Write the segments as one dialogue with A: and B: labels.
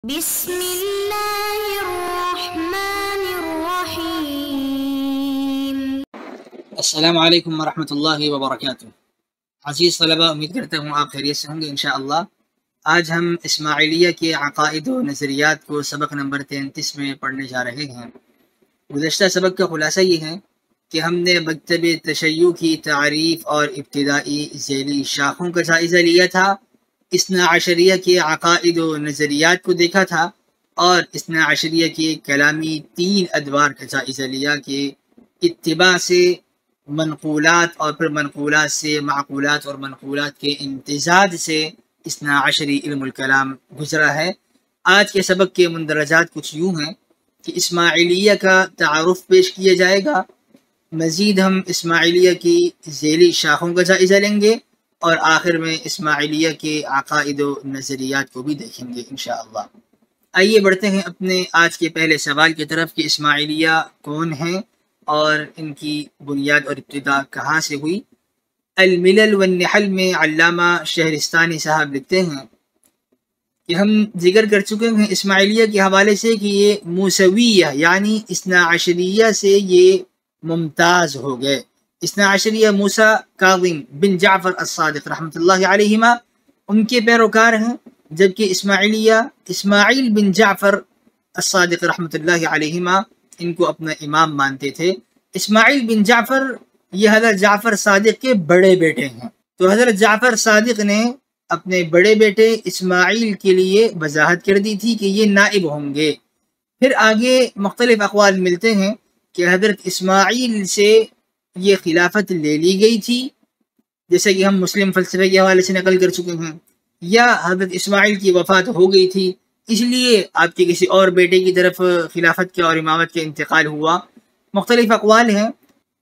A: بسم اللہ الرحمن الرحیم۔
B: السلام علیکم ورحمۃ اللہ وبرکاتہ۔ عزیز طلبہ، امید کرتا ہوں آپ خیریت سے ہوں گے انشاءاللہ۔ آج ہم اسماعیلیہ کے عقائد و نظریات کو سبق نمبر 33 میں پڑھنے جا رہے ہیں۔ گزشتہ سبق کا خلاصہ یہ ہے کہ ہم نے مکتب تشیع کی تعریف اور ابتدائی ذیلی شاخوں کا جائزہ لیا تھا، اثنا عشریہ کے عقائد و نظریات کو دیکھا تھا، اور اثنا عشریہ کے کلامی 3 ادوار کا جائزہ لیا کہ اتباع سے منقولات اور پھر منقولات سے معقولات اور منقولات کے امتزاج سے اثنا عشری علم الکلام گزرا ہے۔ آج کے سبق کے مندرجات کچھ یوں ہیں کہ اسماعیلیہ کا تعارف پیش کیا جائے گا، مزید ہم اسماعیلیہ کی ذیلی شاخوں کا جائزہ لیں گے، اور آخر میں اسماعیلیہ کے عقائد و نظریات کو بھی دیکھیں گے انشاءاللہ۔ آئیے بڑھتے ہیں اپنے آج کے پہلے سوال کی طرف کہ اسماعیلیہ کون ہیں اور ان کی بنیاد اور ابتدا کہاں سے ہوئی۔ الملل والنحل میں علامہ شہرستانی صاحب لکھتے ہیں کہ ہم ذکر کر چکے ہیں اسماعیلیہ کے حوالے سے کہ یہ موسویہ یعنی اثنا عشریہ سے یہ ممتاز ہو گئے۔ اثنا عشریہ موسیٰ کاظم بن جعفر الصادق رحمۃ اللہ علیہما ان کے پیروکار ہیں، جبکہ اسماعیلیہ اسماعیل بن جعفر الصادق رحمۃ اللہ علیہما ان کو اپنا امام مانتے تھے۔ اسماعیل بن جعفر یہ حضرت جعفر صادق کے بڑے بیٹے ہیں، تو حضرت جعفر صادق نے اپنے بڑے بیٹے اسماعیل کے لیے وضاحت کر دی تھی کہ یہ نائب ہوں گے۔ پھر آگے مختلف اقوال ملتے ہیں کہ حضرت اسماعیل سے یہ خلافت لے لی گئی تھی، جیسے کہ ہم مسلم فلسفے کے حوالے سے نقل کر چکے ہیں، یا حضرت اسماعیل کی وفات ہو گئی تھی اس لیے آپ کے کسی اور بیٹے کی طرف خلافت کے اور امامت کا انتقال ہوا۔ مختلف اقوال ہیں۔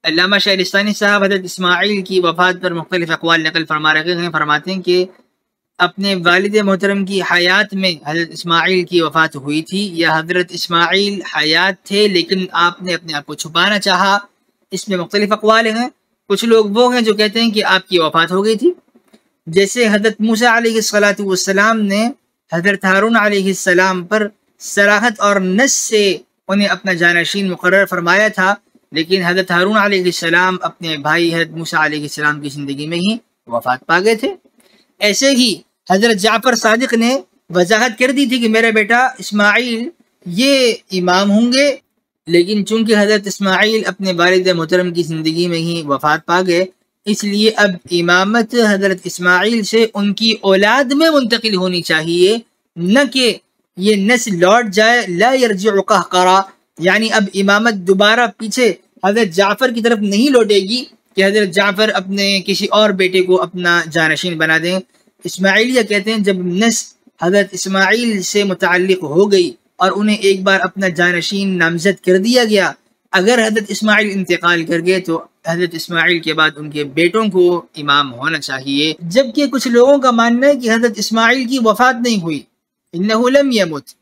B: علامہ شہرستانی صاحب حضرت اسماعیل کی وفات پر مختلف اقوال نقل فرما رہے ہیں، فرماتے ہیں کہ اپنے والد محترم کی حیات میں حضرت اسماعیل کی وفات ہوئی تھی، یا حضرت اسماعیل حیات تھے لیکن آپ نے اپنے آپ کو چھپانا چاہا۔ اس میں مختلف اقوال ہیں۔ کچھ لوگ وہ ہیں جو کہتے ہیں کہ آپ کی وفات ہو گئی تھی، جیسے حضرت موسیٰ علیہ السلام نے حضرت ہارون علیہ السلام پر صراحت اور نص سے انہیں اپنا جانشین مقرر فرمایا تھا، لیکن حضرت ہارون علیہ السلام اپنے بھائی حضرت موسیٰ علیہ السلام کی زندگی میں ہی وفات پا گئے تھے۔ ایسے ہی حضرت جعفر صادق نے وضاحت کر دی تھی کہ میرا بیٹا اسماعیل یہ امام ہوں گے، لیکن چونکہ حضرت اسماعیل اپنے والد محترم کی زندگی میں ہی وفات پا گئے، اس لیے اب امامت حضرت اسماعیل سے ان کی اولاد میں منتقل ہونی چاہیے، نہ کہ یہ نسل لوٹ جائے لا یرجع قہقرا، یعنی اب امامت دوبارہ پیچھے حضرت جعفر کی طرف نہیں لوٹے گی کہ حضرت جعفر اپنے کسی اور بیٹے کو اپنا جانشین بنا دیں۔ اسماعیلیہ کہتے ہیں جب نسل حضرت اسماعیل سے متعلق ہو گئی اور انہیں ایک بار اپنا جانشین نامزد کر دیا گیا، اگر حضرت اسماعیل انتقال کر گئے تو حضرت اسماعیل کے بعد ان کے بیٹوں کو امام ہونا چاہیے۔ جبکہ کچھ لوگوں کا ماننا ہے کہ حضرت اسماعیل کی وفات نہیں ہوئی، انہ لم یمت،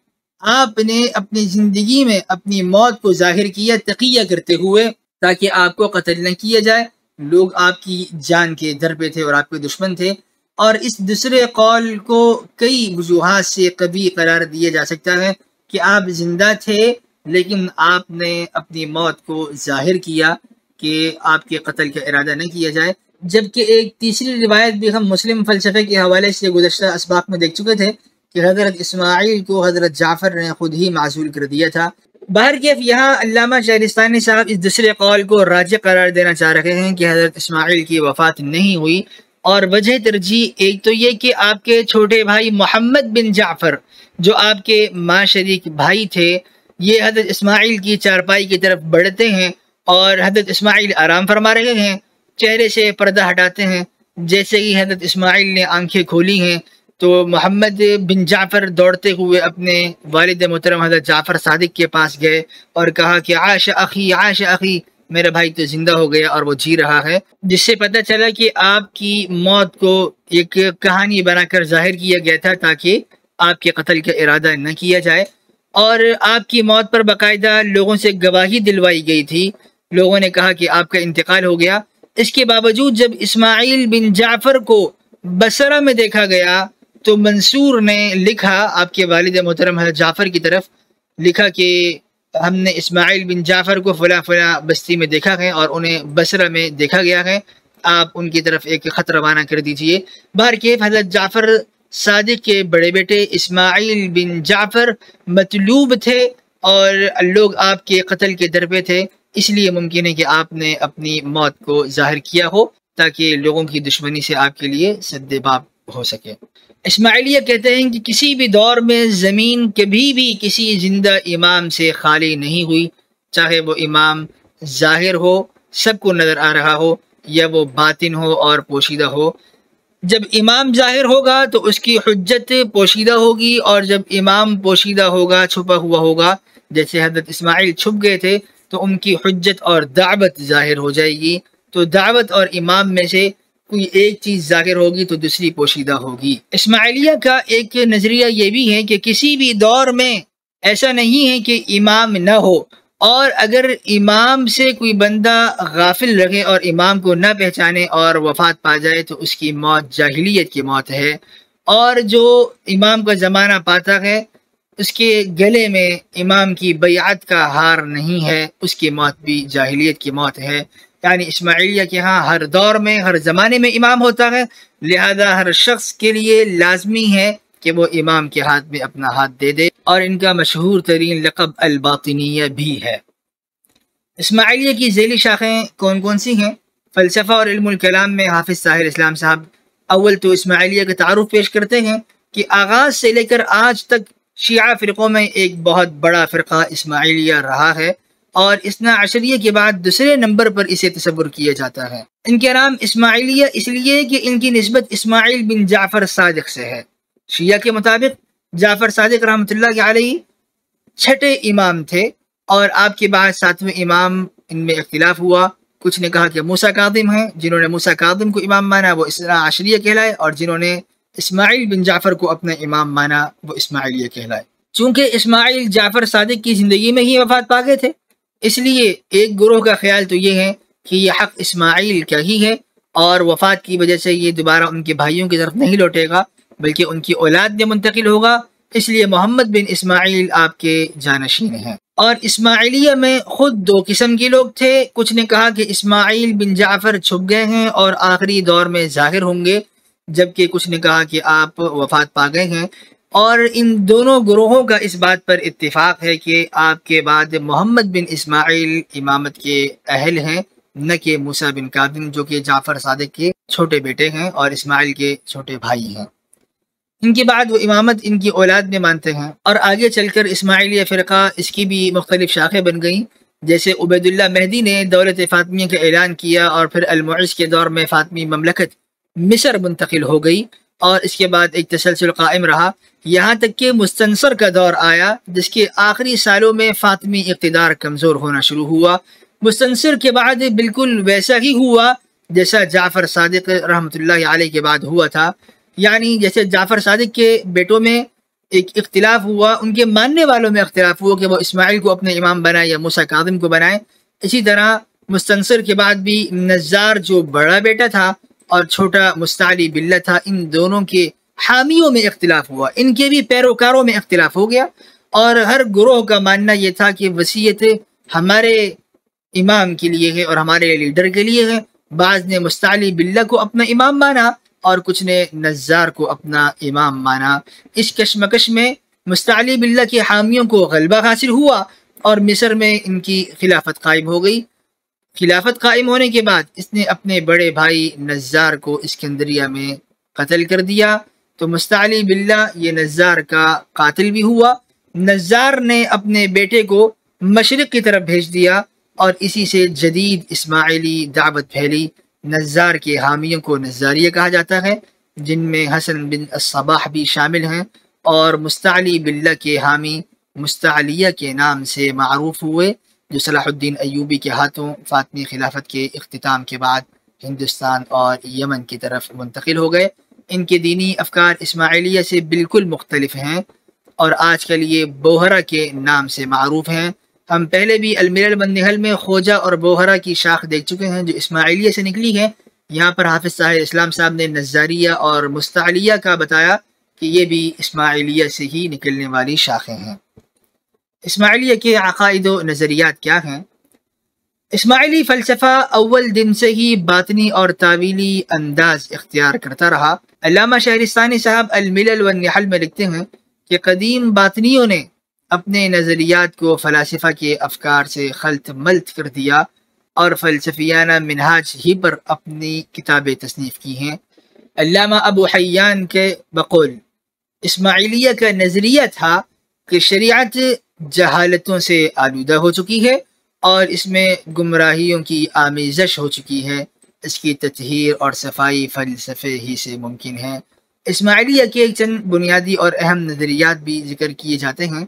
B: آپ نے اپنی زندگی میں اپنی موت کو ظاہر کیا تقیہ کرتے ہوئے تاکہ آپ کو قتل نہ کیا جائے۔ لوگ آپ کی جان کے در پہ تھے اور آپ کے دشمن تھے، اور اس دوسرے قول کو کئی وجوہات سے قوی قرار دیا جا سکتا ہے کہ آپ زندہ تھے لیکن آپ نے اپنی موت کو ظاہر کیا کہ آپ کے قتل کا ارادہ نہ کیا جائے۔ جبکہ ایک تیسری روایت بھی ہم مسلم فلسفے کے حوالے سے گزشتہ اسباق میں دیکھ چکے تھے کہ حضرت اسماعیل کو حضرت جعفر نے خود ہی معزول کر دیا تھا۔ بہرکیف یہاں علامہ شہرستانی صاحب اس دوسرے قول کو راجح قرار دینا چاہ رہے ہیں کہ حضرت اسماعیل کی وفات نہیں ہوئی، اور وجہ ترجیح ایک تو یہ کہ آپ کے چھوٹے بھائی محمد بن جعفر جو آپ کے ماں شریک بھائی تھے، یہ حضرت اسماعیل کی چارپائی کی طرف بڑھتے ہیں اور حضرت اسماعیل آرام فرما رہے ہیں، چہرے سے پردہ ہٹاتے ہیں۔ جیسے ہی حضرت اسماعیل نے آنکھیں کھولی ہیں تو محمد بن جعفر دوڑتے ہوئے اپنے والد محترم حضرت جعفر صادق کے پاس گئے اور کہا کہ عاش اخی عاش اخی، میرا بھائی تو زندہ ہو گیا اور وہ جی رہا ہے، جس سے پتہ چلا کہ آپ کی موت کو ایک کہانی بنا کر ظاہر کیا گیا تھا تاکہ آپ کے قتل کا ارادہ نہ کیا جائے، اور آپ کی موت پر باقاعدہ لوگوں سے گواہی دلوائی گئی تھی۔ لوگوں نے کہا کہ آپ کا انتقال ہو گیا۔ اس کے باوجود جب اسماعیل بن جعفر کو بصرہ میں دیکھا گیا تو منصور نے لکھا آپ کے والد محترم حضرت جعفر کی طرف، لکھا کہ ہم نے اسماعیل بن جعفر کو فلاں فلاں بستی میں دیکھا ہے اور انہیں بصرہ میں دیکھا گیا ہے، آپ ان کی طرف ایک خط روانہ کر دیجئے۔ بہرکیف حضرت جعفر صادق کے بڑے بیٹے اسماعیل بن جعفر مطلوب تھے اور لوگ آپ کے قتل کے در پہ تھے، اس لیے ممکن ہے کہ آپ نے اپنی موت کو ظاہر کیا ہو تاکہ لوگوں کی دشمنی سے آپ کے لیے سد باب ہو سکے۔ اسماعیلیہ کہتے ہیں کہ کسی بھی دور میں زمین کبھی بھی کسی زندہ امام سے خالی نہیں ہوئی، چاہے وہ امام ظاہر ہو، سب کو نظر آ رہا ہو، یا وہ باطن ہو اور پوشیدہ ہو۔ جب امام ظاہر ہوگا تو اس کی حجت پوشیدہ ہوگی، اور جب امام پوشیدہ ہوگا، چھپا ہوا ہوگا، جیسے حضرت اسماعیل چھپ گئے تھے، تو ان کی حجت اور دعوت ظاہر ہو جائے گی۔ تو دعوت اور امام میں سے کوئی ایک چیز ظاہر ہوگی تو دوسری پوشیدہ ہوگی۔ اسماعیلیہ کا ایک نظریہ یہ بھی ہے کہ کسی بھی دور میں ایسا نہیں ہے کہ امام نہ ہو، اور اگر امام سے کوئی بندہ غافل رہے اور امام کو نہ پہچانے اور وفات پا جائے تو اس کی موت جاہلیت کی موت ہے، اور جو امام کا زمانہ پاتا ہے اس کے گلے میں امام کی بیعت کا ہار نہیں ہے، اس کی موت بھی جاہلیت کی موت ہے۔ یعنی اسماعیلیہ کے ہاں ہر دور میں، ہر زمانے میں امام ہوتا ہے، لہذا ہر شخص کے لیے لازمی ہے کہ وہ امام کے ہاتھ میں اپنا ہاتھ دے دے، اور ان کا مشہور ترین لقب الباطنیہ بھی ہے۔ اسماعیلیہ کی ذیلی شاخیں کون کون سی ہیں؟ فلسفہ اور علم الکلام میں حافظ طاہر اسلام صاحب اول تو اسماعیلیہ کا تعارف پیش کرتے ہیں کہ آغاز سے لے کر آج تک شیعہ فرقوں میں ایک بہت بڑا فرقہ اسماعیلیہ رہا ہے، اور اثنا عشریہ کے بعد دوسرے نمبر پر اسے تصور کیا جاتا ہے۔ ان کے نام اسماعیلیہ اس لیے کہ ان کی نسبت اسماعیل بن جعفر صادق سے ہے۔ شیعہ کے مطابق جعفر صادق رحمۃ اللہ علیہ چھٹے امام تھے، اور آپ کے بعد ساتویں امام ان میں اختلاف ہوا۔ کچھ نے کہا کہ موسیٰ کاظم ہیں، جنہوں نے موسیٰ کاظم کو امام مانا وہ اثنا عشریہ کہلائے، اور جنہوں نے اسماعیل بن جعفر کو اپنا امام مانا وہ اسماعیلیہ کہلائے۔ چونکہ اسماعیل جعفر صادق کی زندگی میں ہی وفات پا گئے تھے، اس لیے ایک گروہ کا خیال تو یہ ہے کہ یہ حق اسماعیل کا ہی ہے، اور وفات کی وجہ سے یہ دوبارہ ان کے بھائیوں کی طرف نہیں لوٹے گا بلکہ ان کی اولاد میں منتقل ہوگا، اس لیے محمد بن اسماعیل آپ کے جانشین ہیں۔ اور اسماعیلیہ میں خود دو قسم کے لوگ تھے، کچھ نے کہا کہ اسماعیل بن جعفر چھپ گئے ہیں اور آخری دور میں ظاہر ہوں گے، جبکہ کچھ نے کہا کہ آپ وفات پا گئے ہیں، اور ان دونوں گروہوں کا اس بات پر اتفاق ہے کہ آپ کے بعد محمد بن اسماعیل امامت کے اہل ہیں، نہ کہ موسیٰ بن کاظم جو کہ جعفر صادق کے چھوٹے بیٹے ہیں اور اسماعیل کے چھوٹے بھائی ہیں۔ ان کے بعد وہ امامت ان کی اولاد میں مانتے ہیں، اور آگے چل کر اسماعیلیہ فرقہ اس کی بھی مختلف شاخیں بن گئیں، جیسے عبید اللہ مہدی نے دولت فاطمیہ کا اعلان کیا، اور پھر المعز کے دور میں فاطمی مملکت مصر منتقل ہو گئی، اور اس کے بعد ایک تسلسل قائم رہا یہاں تک کہ مستنصر کا دور آیا، جس کے آخری سالوں میں فاطمی اقتدار کمزور ہونا شروع ہوا۔ مستنصر کے بعد بالکل ویسا ہی ہوا جیسا جعفر صادق رحمۃ اللہ علیہ کے بعد ہوا تھا، یعنی جیسے جعفر صادق کے بیٹوں میں ایک اختلاف ہوا، ان کے ماننے والوں میں اختلاف ہوا کہ وہ اسماعیل کو اپنے امام بنائے یا موسیٰ کاظم کو بنائے، اسی طرح مستنصر کے بعد بھی نزار جو بڑا بیٹا تھا اور چھوٹا مستعلی باللہ تھا، ان دونوں کے حامیوں میں اختلاف ہوا، ان کے بھی پیروکاروں میں اختلاف ہو گیا، اور ہر گروہ کا ماننا یہ تھا کہ وصیت ہمارے امام کے لیے ہے اور ہمارے لیڈر کے لیے ہے۔ بعض نے مستعلی باللہ کو اپنا امام مانا اور کچھ نے نزار کو اپنا امام مانا۔ اس کشمکش میں مستعلی باللہ کے حامیوں کو غلبہ حاصل ہوا اور مصر میں ان کی خلافت قائم ہو گئی۔ خلافت قائم ہونے کے بعد اس نے اپنے بڑے بھائی نزار کو اسکندریہ میں قتل کر دیا، تو مستعلی باللہ یہ نزار کا قاتل بھی ہوا۔ نزار نے اپنے بیٹے کو مشرق کی طرف بھیج دیا، اور اسی سے جدید اسماعیلی دعوت پھیلی۔ نزار کے حامیوں کو نزاریہ کہا جاتا ہے، جن میں حسن بن الصباح بھی شامل ہیں، اور مستعلی باللہ کے حامی مستعلیہ کے نام سے معروف ہوئے، جو صلاح الدین ایوبی کے ہاتھوں فاطمی خلافت کے اختتام کے بعد ہندوستان اور یمن کی طرف منتقل ہو گئے۔ ان کے دینی افکار اسماعیلیہ سے بالکل مختلف ہیں، اور آج کل یہ بوہرہ کے نام سے معروف ہیں۔ ہم پہلے بھی الملل والنحل میں خوجہ اور بوہرہ کی شاخ دیکھ چکے ہیں جو اسماعیلیہ سے نکلی ہے۔ یہاں پر حافظ طاہر اسلام صاحب نے نزاریہ اور مستعلیہ کا بتایا، کہ یہ بھی اسماعیلیہ سے ہی نکلنے والی شاخیں ہیں۔ اسماعیلیہ کے عقائد و نظریات کیا ہیں؟ اسماعیلی فلسفہ اول دن سے ہی باطنی اور تعویلی انداز اختیار کرتا رہا۔ علامہ شہرستانی صاحب الملل والنحل میں لکھتے ہیں کہ قدیم باطنیوں نے اپنے نظریات کو فلاسفہ کے افکار سے خلط ملط کر دیا اور فلسفیانہ منہاج ہی پر اپنی کتابیں تصنیف کی ہیں۔ علامہ ابو حیان کے بقول اسماعیلیہ کا نظریہ تھا کہ شریعت جہالتوں سے آلودہ ہو چکی ہے اور اس میں گمراہیوں کی آمیزش ہو چکی ہے، اس کی تطہیر اور صفائی فلسفے ہی سے ممکن ہے۔ اسماعیلیہ کے چند بنیادی اور اہم نظریات بھی ذکر کیے جاتے ہیں۔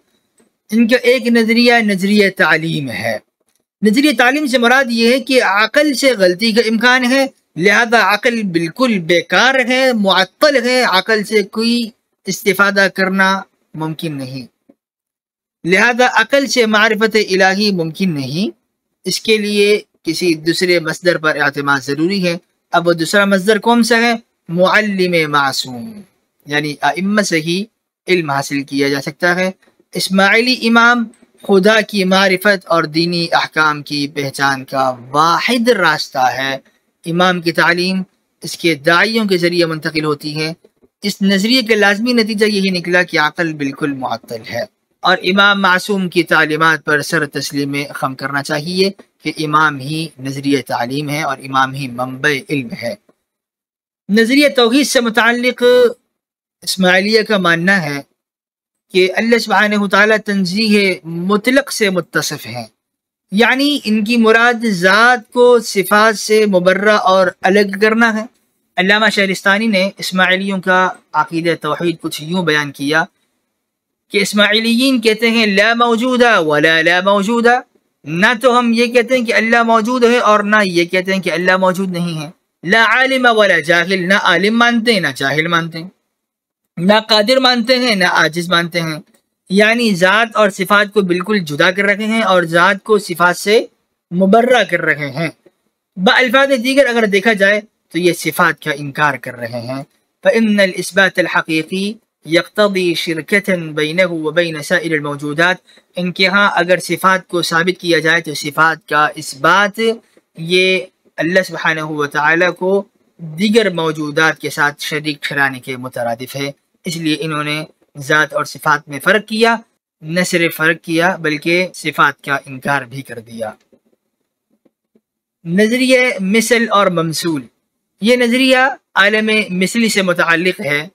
B: ان کا ایک نظریہ تعلیم ہے۔ نظریہ تعلیم سے مراد یہ ہے کہ عقل سے غلطی کا امکان ہے، لہذا عقل بالکل بیکار ہے، معطل ہے، عقل سے کوئی استفادہ کرنا ممکن نہیں، لہذا عقل سے معرفت الہی ممکن نہیں، اس کے لیے کسی دوسرے مصدر پر اعتماد ضروری ہے۔ اب وہ دوسرا مصدر کون سا ہے؟ معلم معصوم، یعنی ائمہ سے ہی علم حاصل کیا جا سکتا ہے۔ اسماعیلی امام خدا کی معرفت اور دینی احکام کی پہچان کا واحد راستہ ہے۔ امام کی تعلیم اس کے داعیوں کے ذریعے منتقل ہوتی ہے۔ اس نظریے کا لازمی نتیجہ یہی نکلا کہ عقل بالکل معطل ہے اور امام معصوم کی تعلیمات پر سر تسلیم خم کرنا چاہیے کہ امام ہی نظریہ تعلیم ہے اور امام ہی منبع علم ہے۔ نظریہ توحید سے متعلق اسماعیلیہ کا ماننا ہے کہ اللہ سبحانہ تعالیٰ تنزیہ مطلق سے متصف ہیں، یعنی ان کی مراد ذات کو صفات سے مبرہ اور الگ کرنا ہے۔ علامہ شہرستانی نے اسماعیلیوں کا عقیدہ توحید کچھ یوں بیان کیا کہ اسماعیلیین کہتے ہیں لا موجودہ ولا لا موجودہ، نہ تو ہم یہ کہتے ہیں کہ اللہ موجود ہے اور نہ یہ کہتے ہیں کہ اللہ موجود نہیں ہے۔ لا عالم ولا جاہل، نہ عالم مانتے ہیں نہ جاہل مانتے ہیں، نہ قادر مانتے ہیں نہ عاجز مانتے ہیں، یعنی ذات اور صفات کو بالکل جدا کر رکھے ہیں اور ذات کو صفات سے مبرہ کر رہے ہیں۔ بالفاظ دیگر اگر دیکھا جائے تو یہ صفات کا انکار کر رہے ہیں۔ فإن الإثبات الحقیقی یقتضی شرکۃ بینہ وبین سائر الموجودات، ان کے ہاں اگر صفات کو ثابت کیا جائے تو صفات کا اثبات یہ اللہ سبحانہ وتعالی کو دیگر موجودات کے ساتھ شریک ٹھہرانے کے مترادف ہے، اس لیے انہوں نے ذات اور صفات میں فرق کیا، نہ صرف فرق کیا بلکہ صفات کا انکار بھی کر دیا۔ نظریہ مثل اور ممثول، یہ نظریہ عالم مثلی سے متعلق ہے۔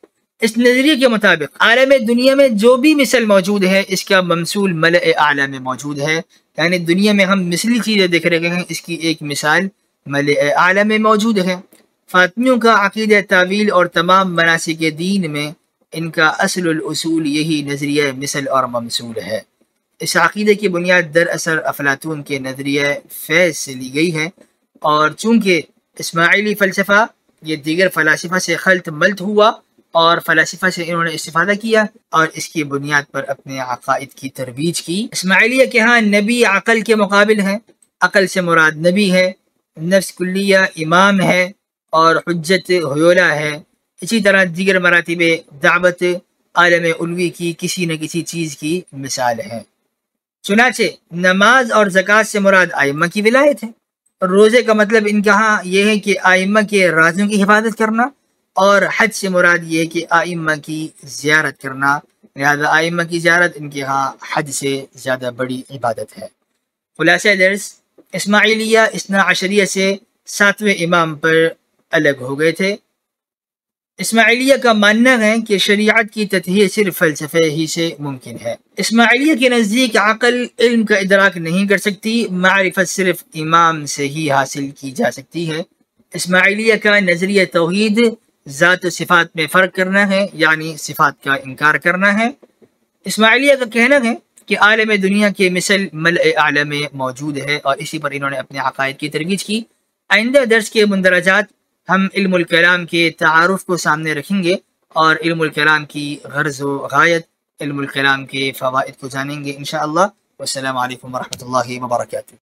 B: اس نظریے کے مطابق عالم دنیا میں جو بھی مثل موجود ہے اس کا ممثول ملأ اعلی میں موجود ہے، یعنی دنیا میں ہم مثلی چیزیں دیکھ رہے ہیں، اس کی ایک مثال ملأ اعلی میں موجود ہے۔ فاطمیوں کا عقیدہ تعویل اور تمام مناسک دین میں ان کا اصل الاصول یہی نظریہ مثل اور ممثول ہے۔ اس عقیدے کی بنیاد دراصل افلاطون کے نظریہ فیض سے لی گئی ہے، اور چونکہ اسماعیلی فلسفہ یہ دیگر فلاسفہ سے خلط ملط ہوا اور فلاسفہ سے انہوں نے استفادہ کیا اور اس کی بنیاد پر اپنے عقائد کی ترویج کی۔ اسماعیلیہ کے ہاں نبی عقل کے مقابل ہیں، عقل سے مراد نبی ہے، نفس کلیہ امام ہے اور حجت حیولہ ہے۔ اسی طرح دیگر مراتب دعوت عالم علوی کی کسی نہ کسی چیز کی مثال ہے۔ چنانچہ نماز اور زکوٰۃ سے مراد ائمہ کی ولایت ہے، روزے کا مطلب ان کے ہاں یہ ہے کہ ائمہ کے رازوں کی حفاظت کرنا، اور حج سے مراد یہ ہے کہ ائمہ کی زیارت کرنا، لہذا ائمہ کی زیارت ان کے ہاں حج سے زیادہ بڑی عبادت ہے۔ خلاصہ درس، اسماعیلیہ اثنا عشریہ سے 7ویں امام پر الگ ہو گئے تھے۔ اسماعیلیہ کا ماننا ہے کہ شریعت کی تطہیر صرف فلسفے ہی سے ممکن ہے۔ اسماعیلیہ کے نزدیک عقل علم کا ادراک نہیں کر سکتی، معرفت صرف امام سے ہی حاصل کی جا سکتی ہے۔ اسماعیلیہ کا نظریہ توحید ذات و صفات میں فرق کرنا ہے، یعنی صفات کا انکار کرنا ہے۔ اسماعیلیہ کا کہنا ہے کہ عالم دنیا کے مثل ملأ اعلی میں موجود ہے، اور اسی پر انہوں نے اپنے عقائد کی ترویج کی۔ آئندہ درس کے مندرجات ہم علم الکلام کے تعارف کو سامنے رکھیں گے اور علم الکلام کی غرض و غایت، علم الکلام کے فوائد کو جانیں گے انشاءاللہ۔ والسلام علیکم ورحمۃ اللہ وبرکاتہ۔